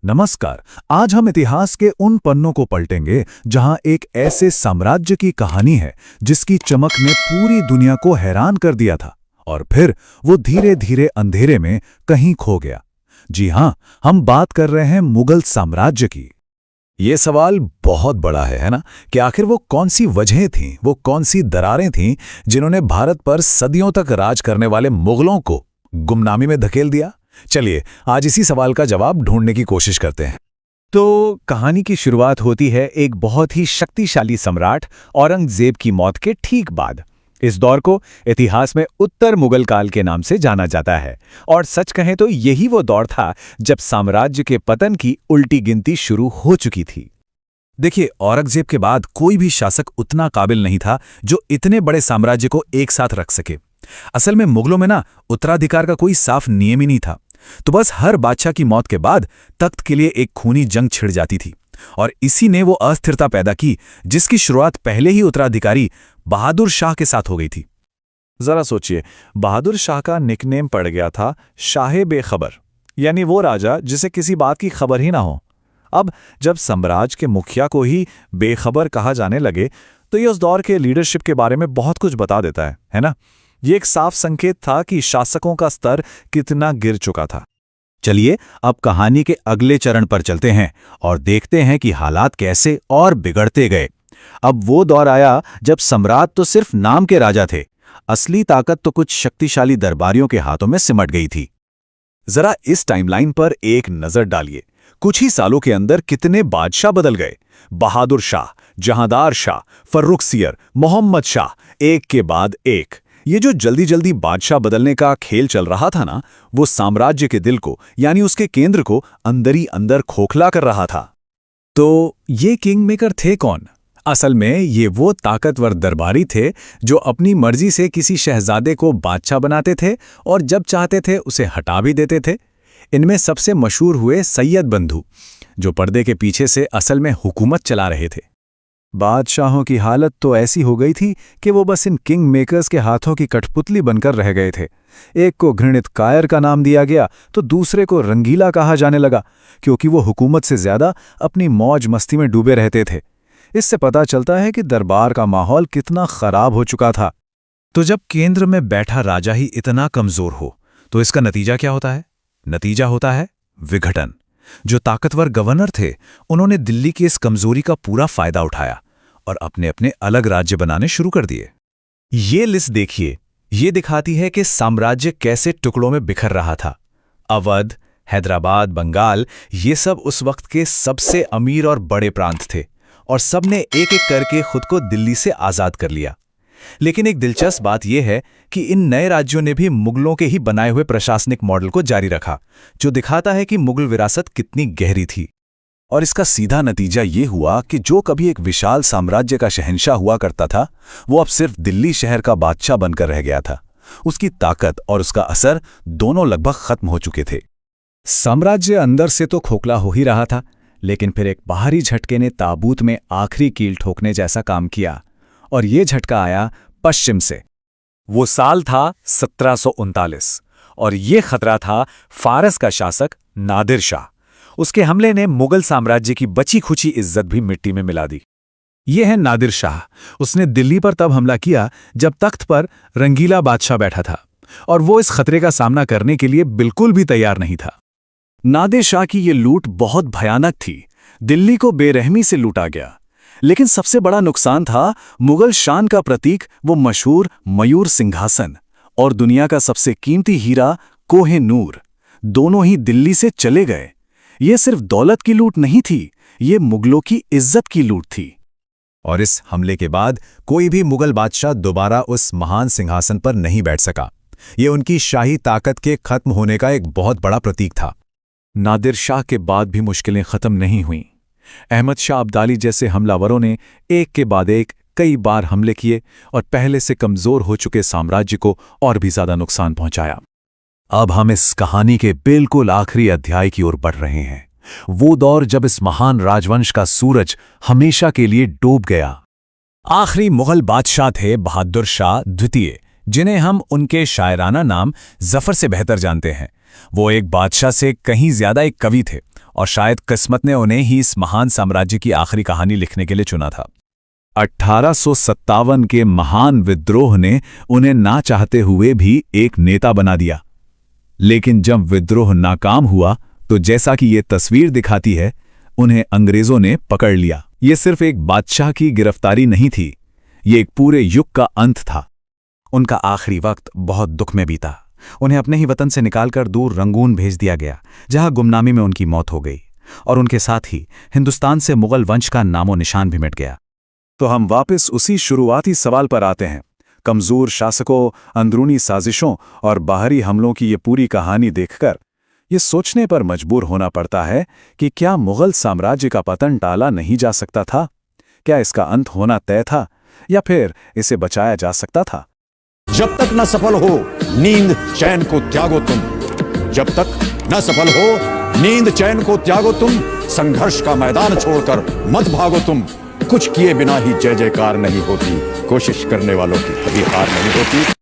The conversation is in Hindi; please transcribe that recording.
नमस्कार। आज हम इतिहास के उन पन्नों को पलटेंगे जहां एक ऐसे साम्राज्य की कहानी है जिसकी चमक ने पूरी दुनिया को हैरान कर दिया था और फिर वो धीरे धीरे अंधेरे में कहीं खो गया। जी हां, हम बात कर रहे हैं मुगल साम्राज्य की। ये सवाल बहुत बड़ा है ना, कि आखिर वो कौन सी वजहें थीं, वो कौन सी दरारें थीं जिन्होंने भारत पर सदियों तक राज करने वाले मुगलों को गुमनामी में धकेल दिया। चलिए आज इसी सवाल का जवाब ढूंढने की कोशिश करते हैं। तो कहानी की शुरुआत होती है एक बहुत ही शक्तिशाली सम्राट औरंगजेब की मौत के ठीक बाद। इस दौर को इतिहास में उत्तर मुगल काल के नाम से जाना जाता है और सच कहें तो यही वो दौर था जब साम्राज्य के पतन की उल्टी गिनती शुरू हो चुकी थी। देखिए, औरंगजेब के बाद कोई भी शासक उतना काबिल नहीं था जो इतने बड़े साम्राज्य को एक साथ रख सके। असल में मुगलों में उत्तराधिकार का कोई साफ नियम ही नहीं था, तो बस हर बादशाह की मौत के बाद तख्त के लिए एक खूनी जंग छिड़ जाती थी और इसी ने वो अस्थिरता पैदा की जिसकी शुरुआत पहले ही उत्तराधिकारी बहादुर शाह के साथ हो गई थी। जरा सोचिए, बहादुर शाह का निकनेम पड़ गया था शाहे बेखबर, यानी वो राजा जिसे किसी बात की खबर ही ना हो। अब जब साम्राज्य के मुखिया को ही बेखबर कहा जाने लगे तो ये उस दौर के लीडरशिप के बारे में बहुत कुछ बता देता है ना। ये एक साफ संकेत था कि शासकों का स्तर कितना गिर चुका था। चलिए अब कहानी के अगले चरण पर चलते हैं और देखते हैं कि हालात कैसे और बिगड़ते गए। अब वो दौर आया जब सम्राट तो सिर्फ नाम के राजा थे, असली ताकत तो कुछ शक्तिशाली दरबारियों के हाथों में सिमट गई थी। जरा इस टाइमलाइन पर एक नजर डालिए। कुछ ही सालों के अंदर कितने बादशाह बदल गए। बहादुर शाह, जहांदार शाह, फर्रुखसियर, मोहम्मद शाह, एक के बाद एक। ये जो जल्दी जल्दी बादशाह बदलने का खेल चल रहा था ना, वो साम्राज्य के दिल को यानी उसके केंद्र को अंदर ही अंदर खोखला कर रहा था। तो ये किंग मेकर थे कौन? असल में ये वो ताकतवर दरबारी थे जो अपनी मर्जी से किसी शहजादे को बादशाह बनाते थे और जब चाहते थे उसे हटा भी देते थे। इनमें सबसे मशहूर हुए सैयद बंधु, जो पर्दे के पीछे से असल में हुकूमत चला रहे थे। बादशाहों की हालत तो ऐसी हो गई थी कि वो बस इन किंग मेकर्स के हाथों की कठपुतली बनकर रह गए थे। एक को घृणित कायर का नाम दिया गया तो दूसरे को रंगीला कहा जाने लगा, क्योंकि वो हुकूमत से ज्यादा अपनी मौज मस्ती में डूबे रहते थे। इससे पता चलता है कि दरबार का माहौल कितना खराब हो चुका था। तो जब केंद्र में बैठा राजा ही इतना कमजोर हो तो इसका नतीजा क्या होता है? नतीजा होता है विघटन। जो ताकतवर गवर्नर थे उन्होंने दिल्ली की इस कमजोरी का पूरा फायदा उठाया और अपने अपने अलग राज्य बनाने शुरू कर दिए। ये लिस्ट देखिए, ये दिखाती है कि साम्राज्य कैसे टुकड़ों में बिखर रहा था। अवध, हैदराबाद, बंगाल, ये सब उस वक्त के सबसे अमीर और बड़े प्रांत थे और सबने एक एक करके खुद को दिल्ली से आजाद कर लिया। लेकिन एक दिलचस्प बात यह है कि इन नए राज्यों ने भी मुगलों के ही बनाए हुए प्रशासनिक मॉडल को जारी रखा, जो दिखाता है कि मुगल विरासत कितनी गहरी थी। और इसका सीधा नतीजा ये हुआ कि जो कभी एक विशाल साम्राज्य का शहंशाह हुआ करता था, वो अब सिर्फ दिल्ली शहर का बादशाह बनकर रह गया था। उसकी ताकत और उसका असर दोनों लगभग खत्म हो चुके थे। साम्राज्य अंदर से तो खोखला हो ही रहा था, लेकिन फिर एक बाहरी झटके ने ताबूत में आखिरी कील ठोकने जैसा काम किया, और ये झटका आया पश्चिम से। वो साल था 1739 और ये खतरा था फारस का शासक नादिर शाह। उसके हमले ने मुगल साम्राज्य की बची खुची इज्जत भी मिट्टी में मिला दी। ये है नादिर शाह। उसने दिल्ली पर तब हमला किया जब तख्त पर रंगीला बादशाह बैठा था और वो इस खतरे का सामना करने के लिए बिल्कुल भी तैयार नहीं था। नादिर शाह की ये लूट बहुत भयानक थी। दिल्ली को बेरहमी से लूटा गया, लेकिन सबसे बड़ा नुकसान था मुगल शान का प्रतीक, वो मशहूर मयूर सिंहासन और दुनिया का सबसे कीमती हीरा कोह-ए-नूर, दोनों ही दिल्ली से चले गए। ये सिर्फ दौलत की लूट नहीं थी, ये मुगलों की इज्जत की लूट थी। और इस हमले के बाद कोई भी मुगल बादशाह दोबारा उस महान सिंहासन पर नहीं बैठ सका। ये उनकी शाही ताकत के खत्म होने का एक बहुत बड़ा प्रतीक था। नादिर शाह के बाद भी मुश्किलें खत्म नहीं हुईं। अहमद शाह अब्दाली जैसे हमलावरों ने एक के बाद एक कई बार हमले किए और पहले से कमजोर हो चुके साम्राज्य को और भी ज्यादा नुकसान पहुंचाया। अब हम इस कहानी के बिल्कुल आखिरी अध्याय की ओर बढ़ रहे हैं, वो दौर जब इस महान राजवंश का सूरज हमेशा के लिए डूब गया। आखिरी मुगल बादशाह थे बहादुर शाह द्वितीय, जिन्हें हम उनके शायराना नाम जफर से बेहतर जानते हैं। वो एक बादशाह से कहीं ज्यादा एक कवि थे और शायद किस्मत ने उन्हें ही इस महान साम्राज्य की आखिरी कहानी लिखने के लिए चुना था। 1857 के महान विद्रोह ने उन्हें ना चाहते हुए भी एक नेता बना दिया। लेकिन जब विद्रोह नाकाम हुआ तो जैसा कि ये तस्वीर दिखाती है, उन्हें अंग्रेजों ने पकड़ लिया। ये सिर्फ एक बादशाह की गिरफ्तारी नहीं थी, ये एक पूरे युग का अंत था। उनका आखिरी वक्त बहुत दुख में बीता। उन्हें अपने ही वतन से निकालकर दूर रंगून भेज दिया गया, जहां गुमनामी में उनकी मौत हो गई, और उनके साथ ही हिंदुस्तान से मुगल वंश का नामो निशान भी मिट गया। तो हम वापस उसी शुरुआती सवाल पर आते हैं। कमजोर शासकों, अंदरूनी साजिशों और बाहरी हमलों की ये पूरी कहानी देखकर ये सोचने पर मजबूर होना पड़ता है कि क्या मुगल साम्राज्य का पतन टाला नहीं जा सकता था? क्या इसका अंत होना तय था, या फिर इसे बचाया जा सकता था? जब तक न सफल हो नींद चैन को त्यागो तुम। जब तक न सफल हो नींद चैन को त्यागो तुम। संघर्ष का मैदान छोड़कर मत भागो तुम। कुछ किए बिना ही जय जयकार नहीं होती, कोशिश करने वालों की कभी हार नहीं होती।